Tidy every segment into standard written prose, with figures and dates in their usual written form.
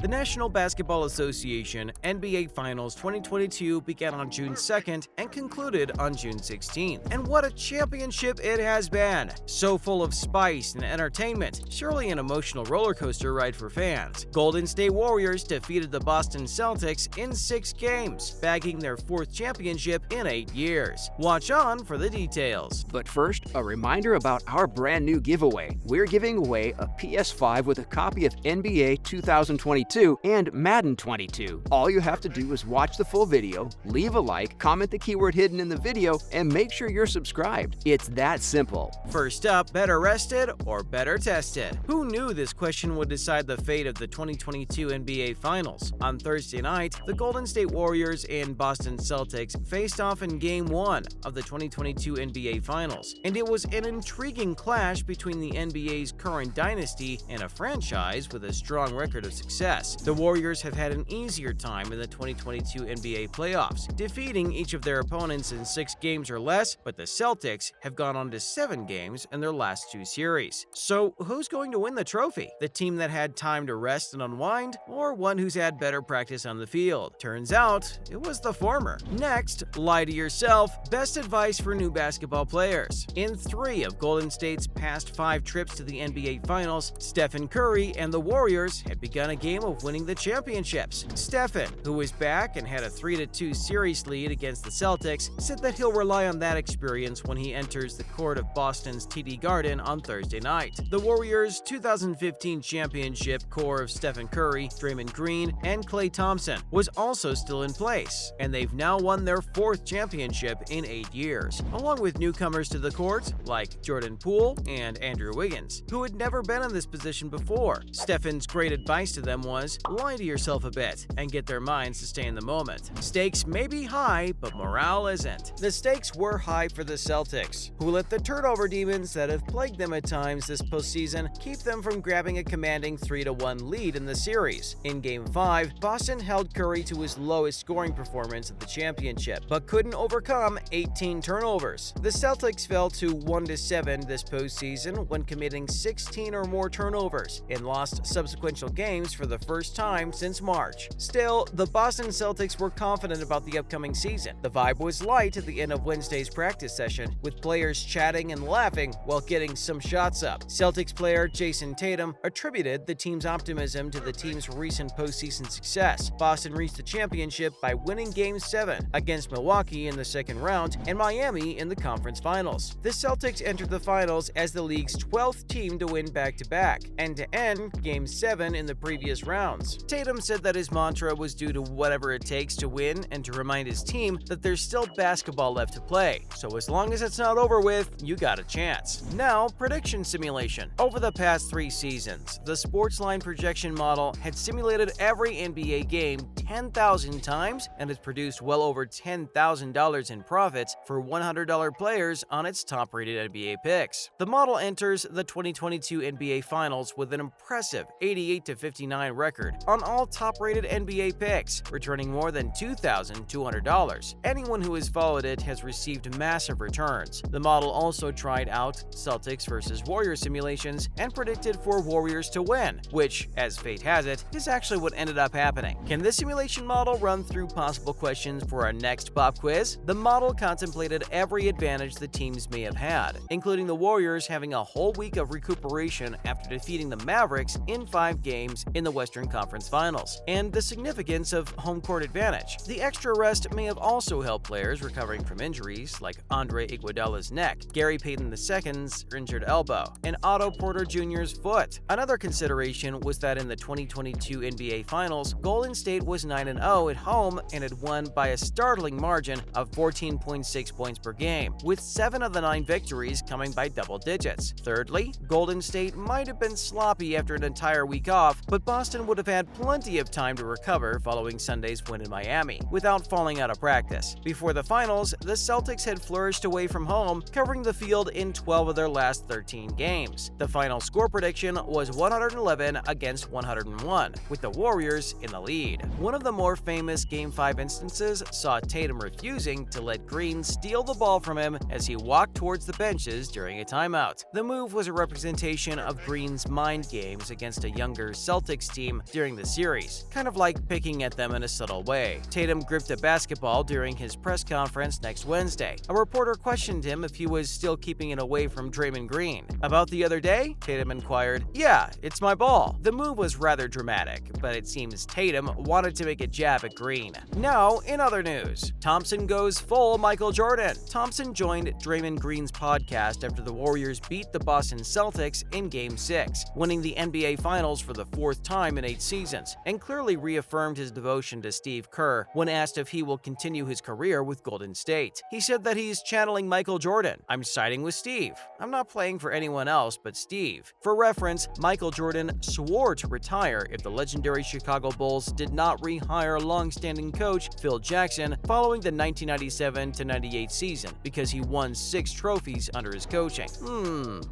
The National Basketball Association NBA Finals 2022 began on June 2nd and concluded on June 16th. And what a championship it has been! So full of spice and entertainment, surely an emotional roller coaster ride for fans. Golden State Warriors defeated the Boston Celtics in 6 games, bagging their 4th championship in 8 years. Watch on for the details. But first, a reminder about our brand new giveaway. We're giving away a PS5 with a copy of NBA 2022 and Madden 22. All you have to do is watch the full video, leave a like, comment the keyword hidden in the video, and make sure you're subscribed. It's that simple. First up, better rested or better tested? Who knew this question would decide the fate of the 2022 NBA Finals? On Thursday night, the Golden State Warriors and Boston Celtics faced off in Game 1 of the 2022 NBA Finals, and it was an intriguing clash between the NBA's current dynasty and a franchise with a strong record of success. The Warriors have had an easier time in the 2022 NBA playoffs, defeating each of their opponents in 6 games or less, but the Celtics have gone on to 7 games in their last 2 series. So who's going to win the trophy? The team that had time to rest and unwind, or one who's had better practice on the field? Turns out, it was the former. Next, lie to yourself. Best advice for new basketball players. In 3 of Golden State's past 5 trips to the NBA Finals, Steph Curry and the Warriors had begun a game of winning the championships. Stephen, who was back and had a 3-2 series lead against the Celtics, said that he'll rely on that experience when he enters the court of Boston's TD Garden on Thursday night. The Warriors' 2015 championship core of Stephen Curry, Draymond Green, and Klay Thompson was also still in place, and they've now won their 4th championship in 8 years, along with newcomers to the court like Jordan Poole and Andrew Wiggins, who had never been in this position before. Stephen's great advice to them was, lie to yourself a bit and get their minds to stay in the moment. Stakes may be high, but morale isn't. The stakes were high for the Celtics, who let the turnover demons that have plagued them at times this postseason keep them from grabbing a commanding 3-1 lead in the series. In Game 5, Boston held Curry to his lowest scoring performance of the championship, but couldn't overcome 18 turnovers. The Celtics fell to 1-7 this postseason when committing 16 or more turnovers and lost subsequent games for the first time since March. Still, the Boston Celtics were confident about the upcoming season. The vibe was light at the end of Wednesday's practice session, with players chatting and laughing while getting some shots up. Celtics player Jason Tatum attributed the team's optimism to the team's recent postseason success. Boston reached the championship by winning Game 7 against Milwaukee in the second round and Miami in the conference finals. The Celtics entered the finals as the league's 12th team to win back-to-back, and to end Game 7 in the previous rounds. Tatum said that his mantra was due to whatever it takes to win and to remind his team that there's still basketball left to play. So as long as it's not over with, you got a chance. Now, prediction simulation. Over the past 3 seasons, the Sportsline projection model had simulated every NBA game 10,000 times and has produced well over $10,000 in profits for $100 players on its top-rated NBA picks. The model enters the 2022 NBA Finals with an impressive 88-59 record on all top-rated NBA picks, returning more than $2,200. Anyone who has followed it has received massive returns. The model also tried out Celtics versus Warriors simulations and predicted for Warriors to win, which, as fate has it, is actually what ended up happening. Can this simulation model run through possible questions for our next pop quiz? The model contemplated every advantage the teams may have had, including the Warriors having a whole week of recuperation after defeating the Mavericks in 5 games in the Western Conference Finals, and the significance of home court advantage. The extra rest may have also helped players recovering from injuries like Andre Iguodala's neck, Gary Payton II's injured elbow, and Otto Porter Jr.'s foot. Another consideration was that in the 2022 NBA Finals, Golden State was 9-0 at home and had won by a startling margin of 14.6 points per game, with 7 of the 9 victories coming by double digits. Thirdly, Golden State might have been sloppy after an entire week off, but Boston would have had plenty of time to recover following Sunday's win in Miami, without falling out of practice. Before the finals, the Celtics had flourished away from home, covering the field in 12 of their last 13 games. The final score prediction was 111 against 101, with the Warriors in the lead. One of the more famous Game 5 instances saw Tatum refusing to let Green steal the ball from him as he walked towards the benches during a timeout. The move was a representation of Green's mind games against a younger Celtics team team during the series, kind of like picking at them in a subtle way. Tatum gripped a basketball during his press conference next Wednesday. A reporter questioned him if he was still keeping it away from Draymond Green. About the other day, Tatum inquired, "Yeah, it's my ball." The move was rather dramatic, but it seems Tatum wanted to make a jab at Green. Now, in other news, Thompson goes full Michael Jordan. Thompson joined Draymond Green's podcast after the Warriors beat the Boston Celtics in Game 6, winning the NBA Finals for the fourth time in 8 seasons, and clearly reaffirmed his devotion to Steve Kerr when asked if he will continue his career with Golden State. He said that he's channeling Michael Jordan. "I'm siding with Steve. I'm not playing for anyone else but Steve." For reference, Michael Jordan swore to retire if the legendary Chicago Bulls did not rehire long-standing coach Phil Jackson following the 1997-98 season because he won 6 trophies under his coaching.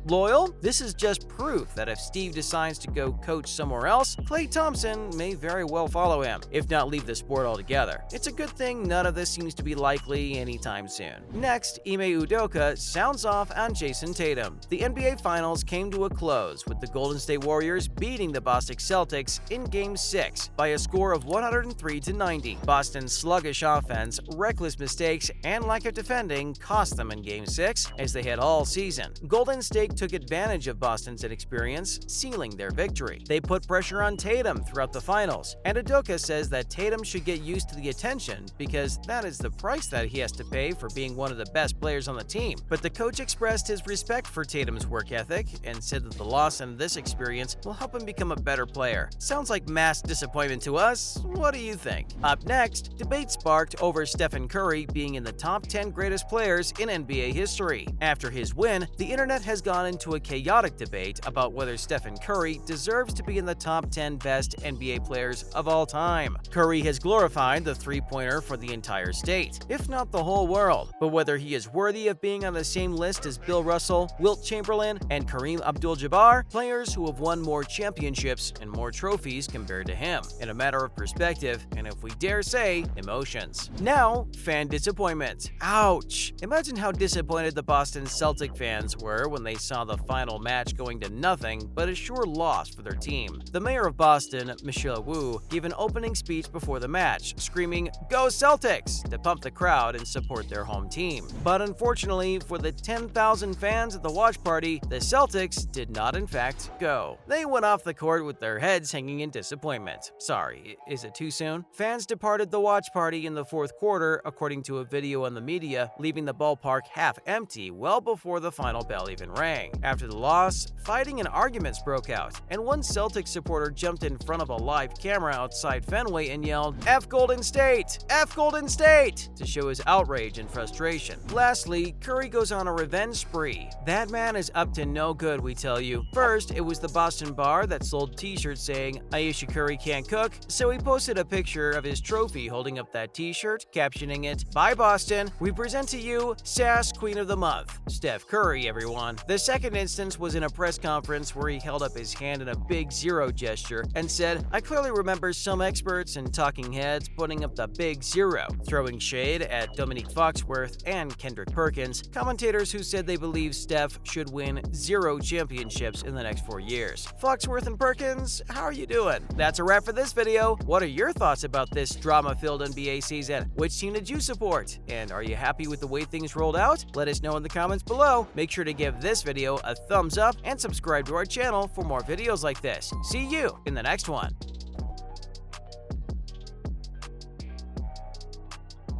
Loyal? This is just proof that if Steve decides to go coach somewhere else, Klay Thompson may very well follow him, if not leave the sport altogether. It's a good thing none of this seems to be likely anytime soon. Next, Ime Udoka sounds off on Jason Tatum. The NBA Finals came to a close with the Golden State Warriors beating the Boston Celtics in Game 6 by a score of 103-90. Boston's sluggish offense, reckless mistakes, and lack of defending cost them in Game 6, as they had all season. Golden State took advantage of Boston's inexperience, sealing their victory. They put pressure on Tatum throughout the finals, and Udoka says that Tatum should get used to the attention because that is the price that he has to pay for being one of the best players on the team. But the coach expressed his respect for Tatum's work ethic and said that the loss in this experience will help him become a better player. Sounds like mass disappointment to us. What do you think? Up next, debate sparked over Stephen Curry being in the top 10 greatest players in NBA history. After his win, the internet has gone into a chaotic debate about whether Stephen Curry deserves to be in the top 10 best NBA players of all time. Curry has glorified the three-pointer for the entire state, if not the whole world, but whether he is worthy of being on the same list as Bill Russell, Wilt Chamberlain, and Kareem Abdul-Jabbar, players who have won more championships and more trophies compared to him, in a matter of perspective, and if we dare say, emotions. Now, fan disappointment. Ouch! Imagine how disappointed the Boston Celtic fans were when they saw the final match going to nothing but a sure loss for their team. The mayor of Boston, Michelle Wu, gave an opening speech before the match, screaming, "Go Celtics!" to pump the crowd and support their home team. But unfortunately for the 10,000 fans at the watch party, the Celtics did not in fact go. They went off the court with their heads hanging in disappointment. Sorry, is it too soon? Fans departed the watch party in the fourth quarter, according to a video on the media, leaving the ballpark half empty well before the final bell even rang. After the loss, fighting and arguments broke out, and one Celtics supporter jumped in front of a live camera outside Fenway and yelled, "F Golden State! F Golden State!" to show his outrage and frustration. Lastly, Curry goes on a revenge spree. That man is up to no good, we tell you. First, it was the Boston bar that sold t-shirts saying, "Ayesha Curry can't cook," so he posted a picture of his trophy holding up that t-shirt, captioning it, "Bye Boston, we present to you Sass Queen of the Month, Steph Curry, everyone." The second instance was in a press conference where he held up his hand in a big zero gesture and said, "I clearly remember some experts and talking heads putting up the big zero," throwing shade at Dominique Foxworth and Kendrick Perkins, commentators who said they believe Steph should win 0 championships in the next 4 years. Foxworth and Perkins, how are you doing? That's a wrap for this video. What are your thoughts about this drama-filled NBA season? Which team did you support? And are you happy with the way things rolled out? Let us know in the comments below. Make sure to give this video a thumbs up and subscribe to our channel for more videos like this. See you in the next one.